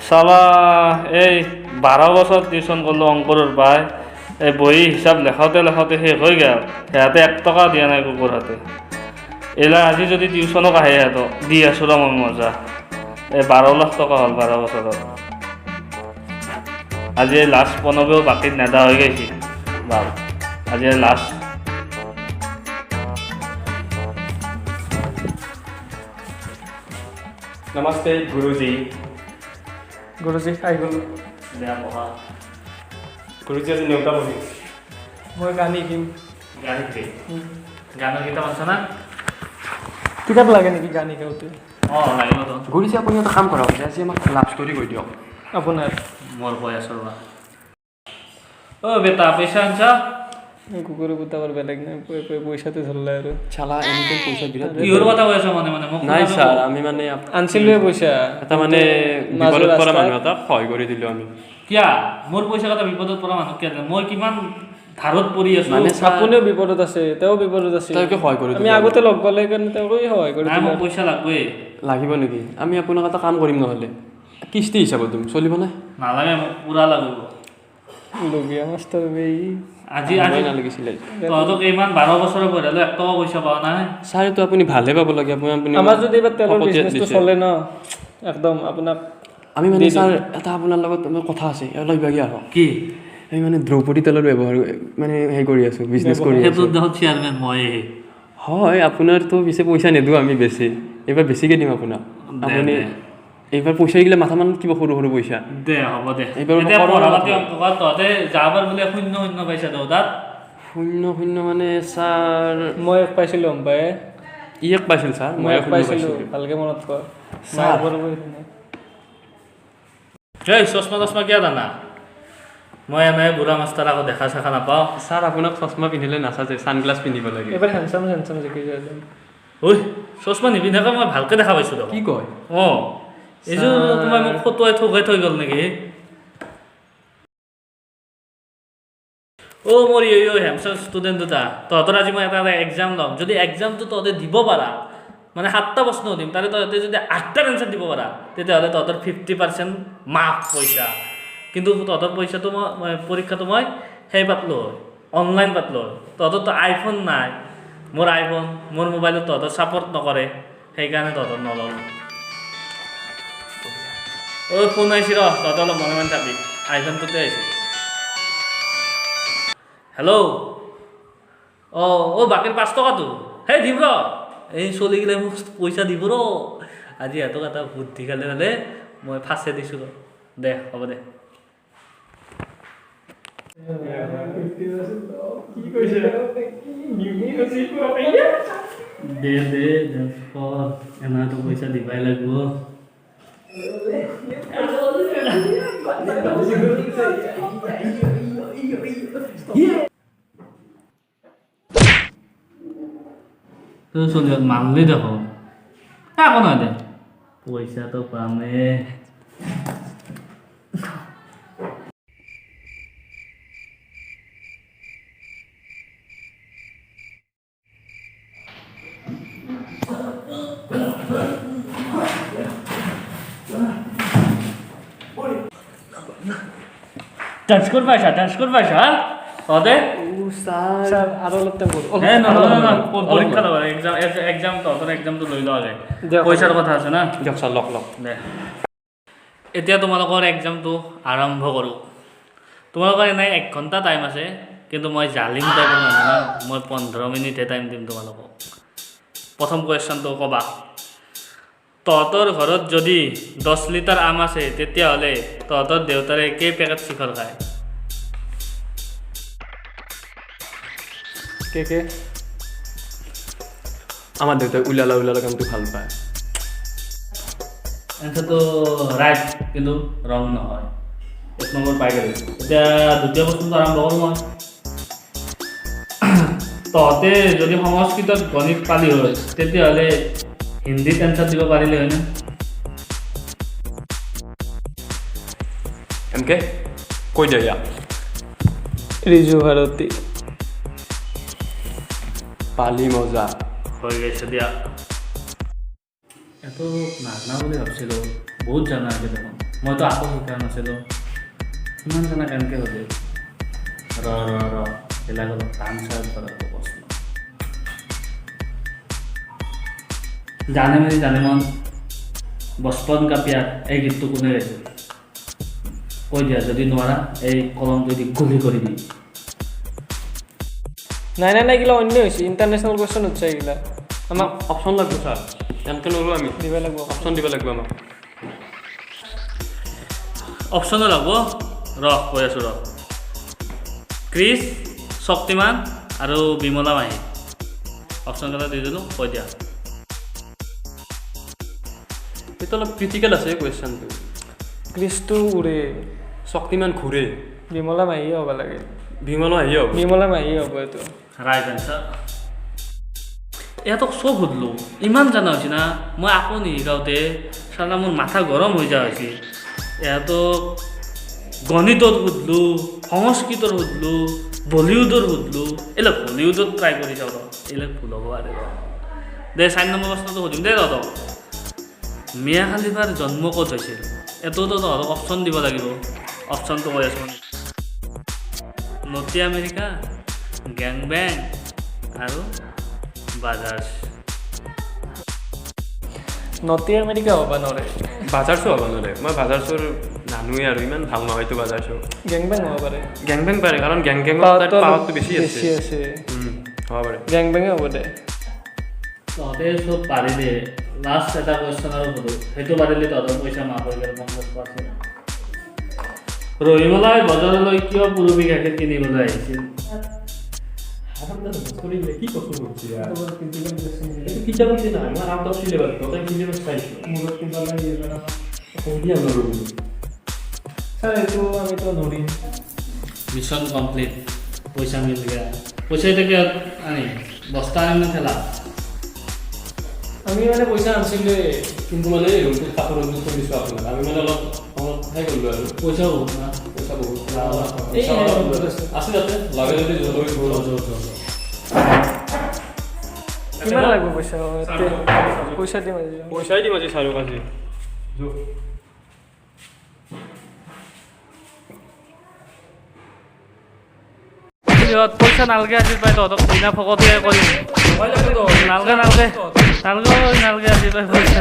চালা এই 12 বছৰ টিউশ্যন কৰিলোঁ অংকুৰৰ পাই এই বহি হিচাপ লেখাওঁতে শেষ হৈ গ'ল সিহঁতে 1 টকা দিয়া নাই কুকুৰ হাতে এইলা আজি যদি টিউশ্যনক আহে সিহঁতক দি আছোঁ ৰ মই মজা এই 12 লাখ টকা হ'ল 12 বছৰত আজি লাষ্ট বনাবেও বাকীত নেদা হৈ গৈছে ভাল আজি লাষ্ট नमस्ते गुरुजी গুৰুজী আহি গ'লোঁ বেয়া পঢ়া गुरुजी আজি নেওতা বহি মই গান শিকিম গান শিকে গানৰ কিতাপ আছে না কিতাপ লাগে নেকি গান শিকাওঁতে অঁ লাগিব তো गुरुजी আপুনি এটা কাম কৰক আজি আমাক লাভ ষ্টৰী কৈ দিয়ক আপোনাৰ মোৰ কৈ আছোঁ ৰ'বা অ' বেটা পইচা আনছা কুকুৰৰ কুটাবৰ বেলেগ নাই পইচাটো ধৰলে আৰু চালা এনেকৈ পইচা বিৰাট কিহৰ কথা কৈ আছা মানে মোক নাই ছাৰ আমি মানে আনছিলোৱে পইচা এটা মানে মাজৰ বিপদত পৰা ৰাস্তাত। মানুহ এটাক সহায় কৰি দিলোঁ আমি কিয়া মোৰ পইচা কথা বিপদত পৰা মানুহ কিয় মই কিমান ধাৰত পৰি আছোঁ মানে আপুনিও বিপদত আছে তেওঁ বিপদত আছে তেওঁকে সহায় কৰি আমি দিলোঁ আগতে লগ পালে কাৰণে তেওঁকেই সহায় কৰি নাই দিলোঁ মোক পইচা লাগবই লাগিব নেকি আমি আপোনাক এটা কাম কৰিম নহ'লে কিস্তি হিচাপত দিম চলিব নাই নালাগে মোক পূৰা লাগিব লগীয়া মাষ্টৰ বেই আজি মই নালাগিছিলে তহঁতক ইমান 12 বছৰৰ পঢ়ালোঁ 1 টকা পইচা পোৱা নাই ছাৰ এইটো আপুনি ভালহে পাব লাগে আপুনি আমাৰ যদি এইবাৰ তেলৰ শপত বিজনেছটো দিছে। চলে ন একদম আপোনাক আমি মানে দি ছাৰ এটা আপোনাৰ লগত আমাৰ কথা আছে অলপ ইবাগিয়া আহক কি আমি মানে দ্ৰৌপদী তেলৰ ব্যৱহাৰ মানে হেৰি কৰি আছোঁ বিজনেছ কৰি আছোঁ সেইটো দেখোন চেয়াৰমেন মই হয় আপোনাৰতো পিছে পইচা নিদিওঁ আমি বেছি এইবাৰ বেছিকৈ দিম আপোনাক আপুনি এইবাৰ পইচা দিলে মাথামান কিবা সৰু সৰু পইচা দে হ'ব দে এইবাৰ এতিয়া নকৰোঁ পঢ়া আৰু পাতি অংক তহঁতে যাবাৰ বোলে 0 পাইছা তহঁতাত 0 মানে ছাৰ মই এক পাইছিলোঁ অম্পায়ে ই এক পাইছিল ছাৰ মই এক শূন্য পাইছিলোঁ পাইছিলোঁ। ভালকৈ মনত কৰ ছাৰ। এই চশমা কিয় দানা মই এনেই বুঢ়া মাষ্টাৰ আকৌ দেখা চেখা নাপাওঁ ছাৰ আপোনাক চশমা পিন্ধিলে নাচাজে ছানগ্লাছ পিন্ধিব লাগে এইবাৰ হেণ্ডচাম দেখি যায় ঐ চশমা নিপিন্ধাকৈ মই ভালকৈ দেখা পাইছোঁ দেখোন কি কয় অঁ এইযোৰ তোমাৰ মোক ফটোৱাই ঠগাই থৈ গ'ল নেকি অ' মোৰ হেমচাৰ ষ্টুডেণ্ট দুটা তহঁতৰ আজি মই এটা এক্সাম ল'ম যদি এক্সামটো তহঁতে দিব পাৰা মানে 7টা প্ৰশ্ন দিম তাৰে তহঁতে যদি 8টাৰ এনচাৰ দিব পাৰা তেতিয়াহ'লে তহঁতৰ 50% মাফ পইচা কিন্তু তহঁতৰ পইচাটো মই পৰীক্ষাটো মই সেই পাতলোঁ হয় অনলাইন পাতলোঁ হয় তহঁতৰতো আইফোন নাই মোৰ আইফোন মোৰ মোবাইলত তহঁতৰ ছাপৰ্ট নকৰে সেইকাৰণে তহঁতৰ নল'লোঁ অ' ফোন আহিছে ৰ তহঁতে অলপ মনে মনে থাকবি আইফোনটোতে আহিছে হেল্ল' অঁ বাকীৰ 5 টকাটো সেই দিম ৰ এই চলিগিলে মোক পইচা দিব ৰ আজি সিহঁতক এটা বুদ্ধি খালে হ'লে মই ফাঁচে দিছোঁ ৰ দে হ'ব দে দে এনেতো পইচা দিবাই লাগিব তো চলি মানলি দেখো একো নহয় দে পইচাটো পামে ডান্স করবাইছা তহঁতে ছাৰ আৰু অলপ টাইম কৰোঁ হে নহয় পৰীক্ষা ল'ব এক্সাম তহঁতৰ এক্সামটো লৈ লোৱা যায় দিয়ক। পইচাৰ কথা আছে না দিয়ক ছাৰ লওক দে এতিয়া তোমালোকৰ এক্সামটো আৰম্ভ কৰোঁ তোমালোকৰ এনেই 1 ঘণ্টা টাইম আছে কিন্তু মই জালিম টাইপৰ মানুহ না মই 15 মিনিটহে টাইম দিম তোমালোকক প্ৰথম কুৱেশ্যনটো ক'বা তহঁতৰ ঘৰত যদি 10 লিটাৰ আম আছে তেতিয়াহ'লে তহঁতৰ দেউতাৰে কেই পেকেট শিখৰ খায় কে আমাৰ দেউতাই উলালা কামটো ভাল পায় এনচাৰটো ৰাইট কিন্তু ৰং নহয় 1 নম্বৰ পাই গ'লো এতিয়া দ্বিতীয় প্ৰশ্নটো আৰম্ভ কৰোঁ মই তহঁতে যদি সংস্কৃতত গণিত পালি হয় তেতিয়াহ'লে হিন্দীত এনচাৰ দিব পাৰিলে হয়নে এনকে কৈ দিয়া ইয়াক ৰিজু ভাৰতী পালি মজা হৈ গৈছে দিয়া এত নাজানা বুলি ভাবছিলোঁ বহুত জানা আছে দেখোন মইতো আকৌ শিকা নাছিলোঁ ইমান জানা কেনেকৈ হ'লে এইবিলাক অলপ টান চাই প্ৰশ্ন জানে মন বচপন কা প্যাৰ এই গীতটো কোনে গাইছিল কৈ দিয়া যদি নোৱাৰা এই কলমটো দি গুলি কৰি দিম নাই এইগিলা অন্য হৈছে ইণ্টাৰনেশ্যনেল কুৱেশ্যন উঠছে এইগিলা আমাক অপশ্যন লাগিব ছাৰ তেনেকৈ নৰোঁ আমি দিব লাগিব অপশ্যন দিব লাগিব আমাক অপশ্যনো লাগব কৈ আছোঁ ক্ৰিছ শক্তিমান আৰু বিমলা মাহী অপশ্যন কেইটা দি দিলোঁ কৈ দিয়া এইটো অলপ ক্ৰিটিকেল আছে কুৱেশ্যনটো ক্ৰিছটো উৰে শক্তিমান ঘূৰে বিমলা মাহীয়ে হ'ব লাগে বিমলা আহি হ'ব বিমলা মাহীয়ে হ'ব এইটো ৰাইট এনচাৰ ইহঁতক চব সুধিলোঁ ইমান জানা হৈছে না মই আকৌ নিশিকাওঁতে চালা মোৰ মাথা গৰম হৈ যোৱা হৈছে ইহঁতক গণিতত সুধিলোঁ সংস্কৃতৰ সুধিলোঁ বলিউডৰ সুধিলোঁ এইবিলাক বলিউডত ট্ৰাই কৰি চাওঁ এইবিলাক ভুল হ'ব আৰু দে 4 নম্বৰ প্ৰশ্নটো সুধিম দেই তহঁতক মিয়া খালিফাৰ জন্ম ক'ত হৈছিল এইটোতো তহঁতক অপশ্যন দিব লাগিব অপশ্যনটো কৈ আছোঁ নৰ্থ আমেৰিকা গেং বেং আৰু বাজাজ নৰ্থ আমেৰিকা হ'ব নোৱাৰে বাজাৰছো হ'ব নোৱাৰে মই বাজাৰছোৰ নানোৱে আৰু ইমান ভাল নহয়তো বাজাৰছো গেং বেং হ'ব পাৰে গেং বেং পাৰে কাৰণ গেং বেঙৰ পাৱাৰটো বেছি আছে হ'ব পাৰে গেং বেঙে হ'ব দে তহঁতে চব পাৰিলে লাষ্ট এটা কুৱেশ্যন আৰু সোধোঁ সেইটো পাৰিলে তহঁতৰ পইচা মাফ হৈ গ'ল 50%। ৰহিমলাই বজাৰলৈ কিয় পুৰবী গাখীৰ কিনিবলৈ আহিছিল কি কষ্ট কৰছি কিতাব কি না আমাৰ আউট অফ সিলেবাস কথা সিলেবাস চাইছো মূৰত কিবা লাগি আছে না কোনটি আমৰা ৰবি স্যাৰ এইটো আমিতো নৰিম মিছন কমপ্লিট পইচা মিল গয়া পইচা এটাকে আনি বস্তা আনি খেলা আমি মানে পইচা আনিছিলোঁ কিন্তু মানে ৰুমটো কাপোৰ ৰুমটো থৈ দিছোঁ আপোনাক আমি মানে অলপ সেই কৰিলোঁ আৰু পইচা বহুত না পইচা বহুত এই আছে তাতে লাগে যদি জৰুৰী কিমান লাগিব পইচা পইচা দিম আজি পইচাই দিম আজি চাৰক আজি সিহঁত পইচা নালগে আজি পাই তহঁতক বিনা ফকতীয়া কৰিম নালগে আজি পাই পইচা